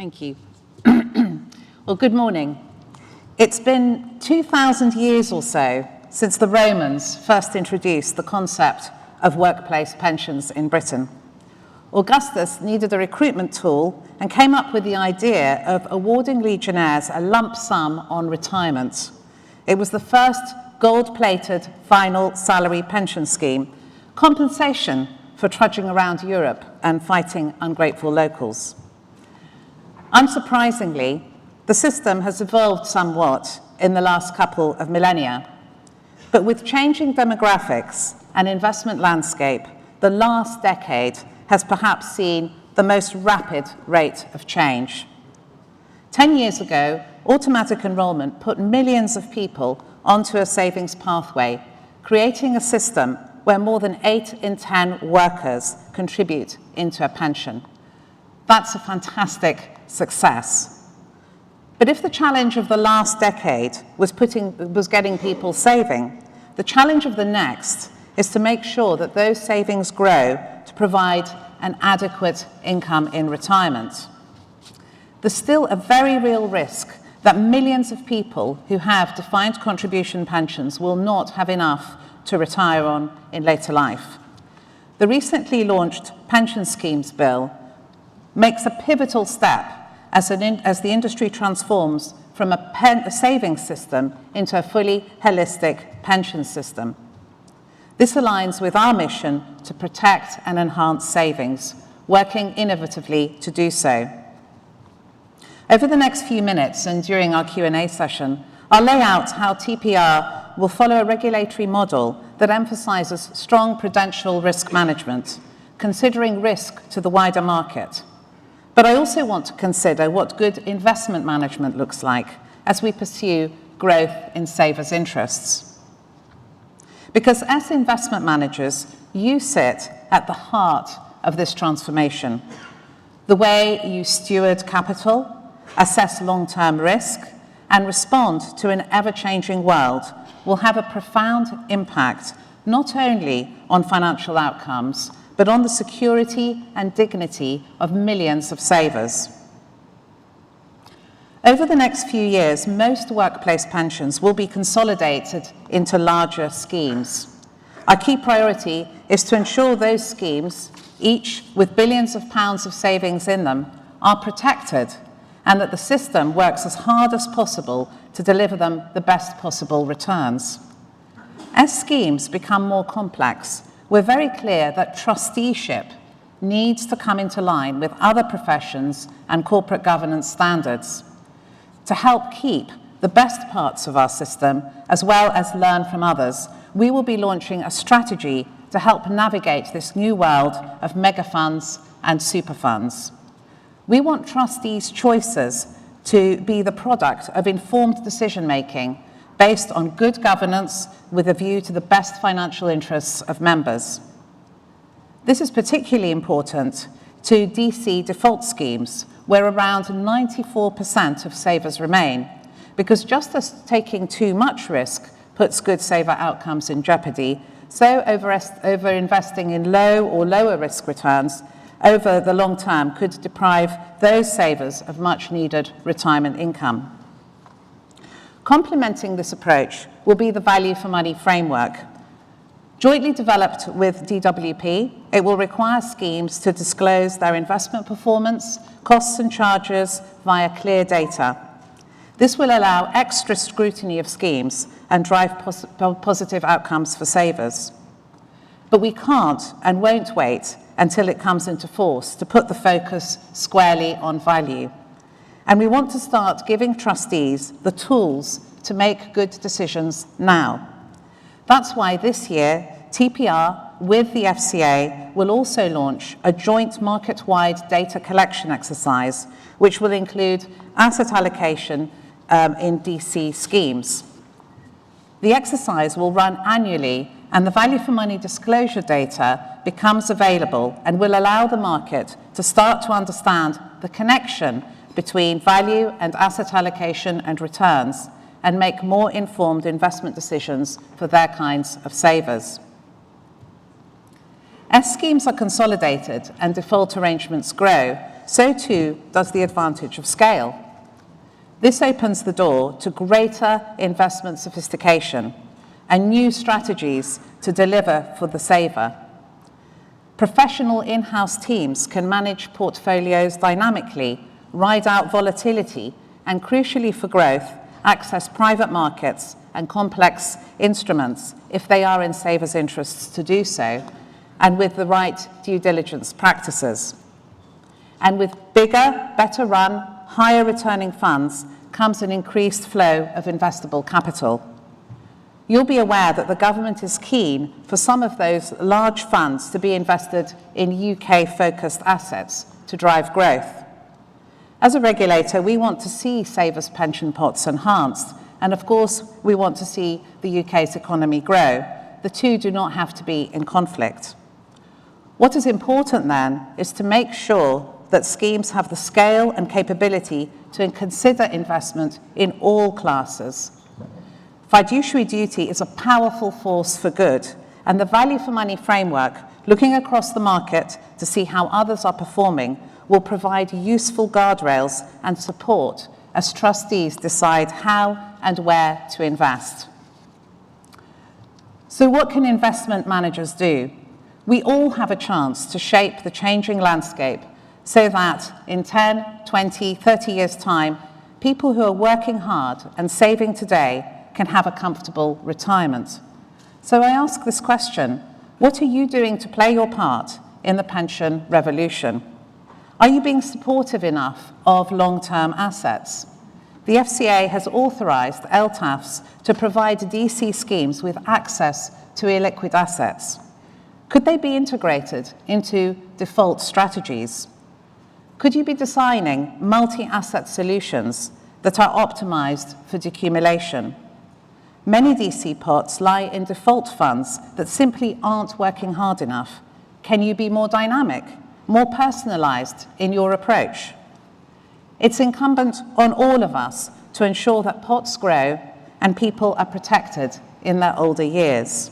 Thank you. Well, good morning. It's been 2,000 years or so since the Romans first introduced the concept of workplace pensions in Britain. Augustus needed a recruitment tool and came up with the idea of awarding legionnaires a lump sum on retirement. It was the first gold-plated final salary pension scheme, compensation for trudging around Europe and fighting ungrateful locals. Unsurprisingly, the system has evolved somewhat in the last couple of millennia. But with changing demographics and investment landscape, the last decade has perhaps seen the most rapid rate of change. 10 years ago, automatic enrollment put millions of people onto a savings pathway, creating a system where more than 8 in 10 workers contribute into a pension. That's a fantastic success. But if the challenge of the last decade was getting people saving, the challenge of the next is to make sure that those savings grow to provide an adequate income in retirement. There's still a very real risk that millions of people who have defined contribution pensions will not have enough to retire on in later life. The recently launched Pension Schemes Bill makes a pivotal step as the industry transforms from a savings system into a fully holistic pension system. This aligns with our mission to protect and enhance savings, working innovatively to do so. Over the next few minutes and during our Q&A session, I'll lay out how TPR will follow a regulatory model that emphasizes strong prudential risk management, considering risk to the wider market. But I also want to consider what good investment management looks like as we pursue growth in savers' interests. Because as investment managers, you sit at the heart of this transformation. The way you steward capital, assess long-term risk, and respond to an ever-changing world will have a profound impact not only on financial outcomes, but on the security and dignity of millions of savers. Over the next few years, most workplace pensions will be consolidated into larger schemes. Our key priority is to ensure those schemes, each with billions of pounds of savings in them, are protected and that the system works as hard as possible to deliver them the best possible returns. As schemes become more complex, we're very clear that trusteeship needs to come into line with other professions and corporate governance standards. To help keep the best parts of our system, as well as learn from others, we will be launching a strategy to help navigate this new world of mega funds and super funds. We want trustees' choices to be the product of informed decision-making based on good governance with a view to the best financial interests of members. This is particularly important to DC default schemes, where around 94% of savers remain, because just as taking too much risk puts good saver outcomes in jeopardy, so over-investing in low or lower risk returns over the long term could deprive those savers of much-needed retirement income. Complementing this approach will be the value for money framework. Jointly developed with DWP, it will require schemes to disclose their investment performance, costs and charges via clear data. This will allow extra scrutiny of schemes and drive positive outcomes for savers. But we can't and won't wait until it comes into force to put the focus squarely on value. And we want to start giving trustees the tools to make good decisions now. That's why this year, TPR with the FCA will also launch a joint market-wide data collection exercise, which will include asset allocation in DC schemes. The exercise will run annually, and the value for money disclosure data becomes available and will allow the market to start to understand the connection between value and asset allocation and returns, and make more informed investment decisions for their kinds of savers. As schemes are consolidated and default arrangements grow, so too does the advantage of scale. This opens the door to greater investment sophistication and new strategies to deliver for the saver. Professional in-house teams can manage portfolios dynamically, ride out volatility, and crucially for growth, access private markets and complex instruments if they are in savers' interests to do so, and with the right due diligence practices. And with bigger, better run, higher returning funds comes an increased flow of investable capital. You'll be aware that the government is keen for some of those large funds to be invested in UK-focused assets to drive growth. As a regulator, we want to see savers' pension pots enhanced, and of course, we want to see the UK's economy grow. The two do not have to be in conflict. What is important then is to make sure that schemes have the scale and capability to consider investment in all classes. Fiduciary duty is a powerful force for good, and the value for money framework, looking across the market to see how others are performing, will provide useful guardrails and support as trustees decide how and where to invest. So what can investment managers do? We all have a chance to shape the changing landscape so that in 10, 20, 30 years' time, people who are working hard and saving today can have a comfortable retirement. So I ask this question: what are you doing to play your part in the pension revolution? Are you being supportive enough of long-term assets? The FCA has authorised LTAFs to provide DC schemes with access to illiquid assets. Could they be integrated into default strategies? Could you be designing multi-asset solutions that are optimised for decumulation? Many DC pots lie in default funds that simply aren't working hard enough. Can you be more dynamic, more personalised in your approach? It's incumbent on all of us to ensure that pots grow and people are protected in their older years.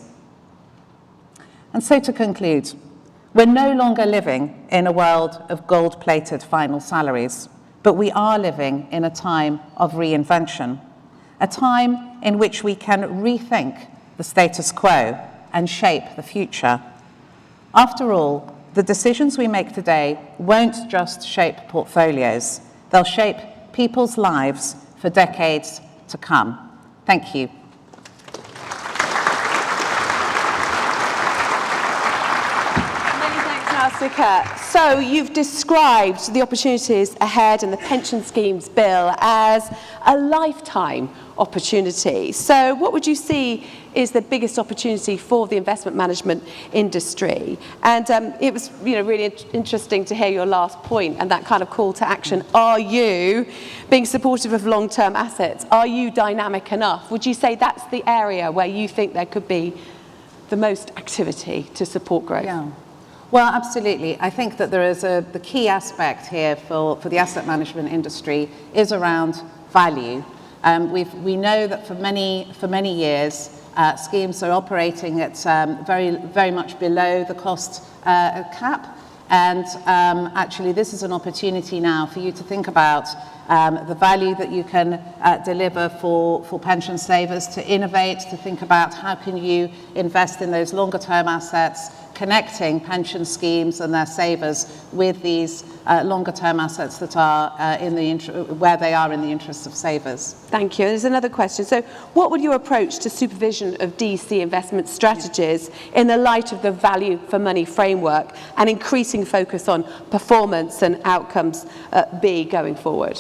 And so to conclude, we're no longer living in a world of gold-plated final salaries, but we are living in a time of reinvention, a time in which we can rethink the status quo and shape the future. After all, the decisions we make today won't just shape portfolios, they'll shape people's lives for decades to come. Thank you. So you've described the opportunities ahead in the pension schemes bill as a lifetime opportunity. So what would you see is the biggest opportunity for the investment management industry? And it was really interesting to hear your last point and that kind of call to action. Are you being supportive of long-term assets? Are you dynamic enough? Would you say that's the area where you think there could be the most activity to support growth? Yeah. Well, absolutely. I think that there is the key aspect here for the asset management industry is around value. We know that for many years, schemes are operating at very much below the cost cap. And actually, this is an opportunity now for you to think about the value that you can deliver for pension savers, to innovate, to think about how can you invest in those longer term assets, connecting pension schemes and their savers with these longer term assets that are where they are in the interests of savers. Thank you. There's another question. So what would your approach to supervision of DC investment strategies in the light of the value for money framework and increasing focus on performance and outcomes be going forward?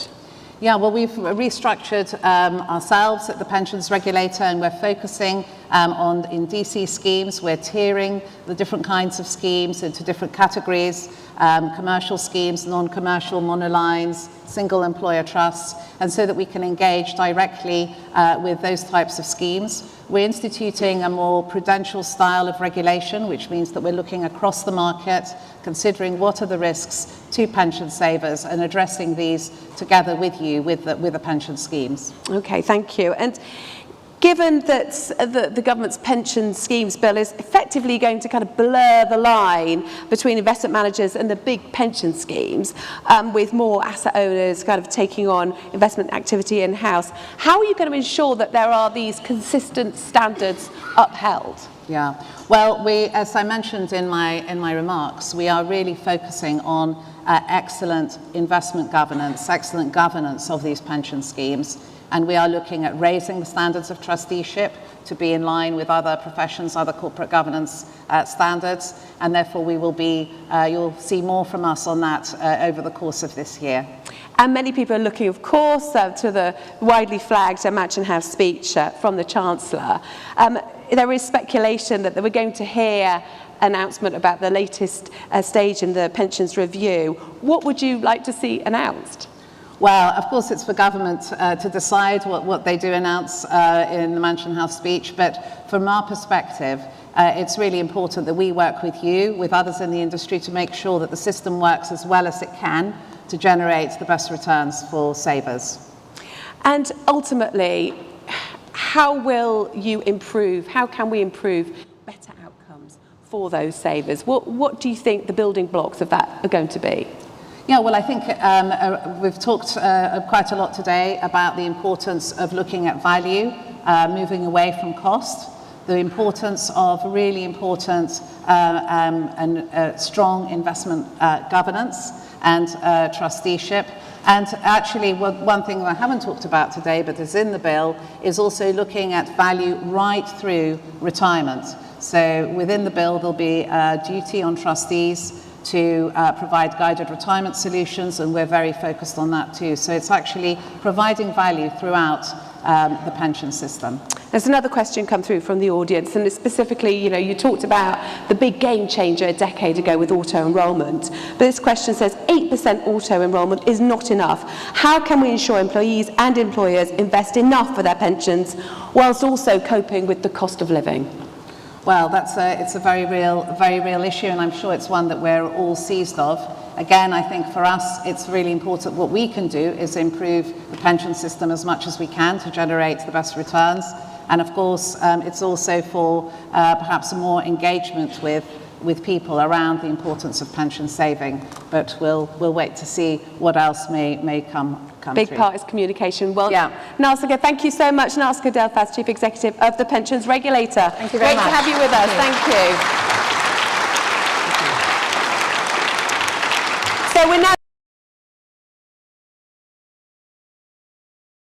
Yeah, well, we've restructured ourselves at the pensions regulator, and we're focusing in DC schemes. We're tiering the different kinds of schemes into different categories, commercial schemes, non-commercial monolines, single employer trusts, and so that we can engage directly with those types of schemes. We're instituting a more prudential style of regulation, which means that we're looking across the market, considering what are the risks to pension savers and addressing these together with you, with the pension schemes. Okay, thank you. And Given that the government's pension schemes bill is effectively going to kind of blur the line between investment managers and the big pension schemes, with more asset owners kind of taking on investment activity in-house, how are you going to ensure that there are these consistent standards upheld? Yeah, well, as I mentioned in my remarks, we are really focusing on excellent investment governance, excellent governance of these pension schemes. And we are looking at raising the standards of trusteeship to be in line with other professions, other corporate governance standards, and therefore we will be, you'll see more from us on that over the course of this year. And many people are looking, of course, to the widely flagged Mansion House speech from the Chancellor. There is speculation that we're going to hear an announcement about the latest stage in the pensions review. What would you like to see announced? Well, of course, it's for government to decide what they do announce in the Mansion House speech, but from our perspective, it's really important that we work with you, with others in the industry, to make sure that the system works as well as it can to generate the best returns for savers. And ultimately, how will you improve, how can we improve better outcomes for those savers? What do you think the building blocks of that are going to be? Yeah, well, I think we've talked quite a lot today about the importance of looking at value, moving away from cost, the importance of really important and strong investment governance and trusteeship. And actually, one thing I haven't talked about today, but is in the bill, is also looking at value right through retirement. So within the bill, there'll be a duty on trustees to provide guided retirement solutions, and we're very focused on that too. So it's actually providing value throughout the pension system. There's another question come through from the audience, and it's specifically, you talked about the big game changer a decade ago with auto-enrolment. But this question says 8% auto-enrolment is not enough. How can we ensure employees and employers invest enough for their pensions whilst also coping with the cost of living? Well, it's a very real issue, and I'm sure it's one that we're all seized of. Again, I think for us, it's really important. What we can do is improve the pension system as much as we can to generate the best returns. And of course, it's also for perhaps more engagement with people around the importance of pension saving. But we'll wait to see what else may come Big through. part is communication. Well, yeah. Nalsika, thank you so much. Nalsika Delfas, Chief Executive of the Pensions Regulator. Thank you very much. Great to have you with us. Thank you. So we're now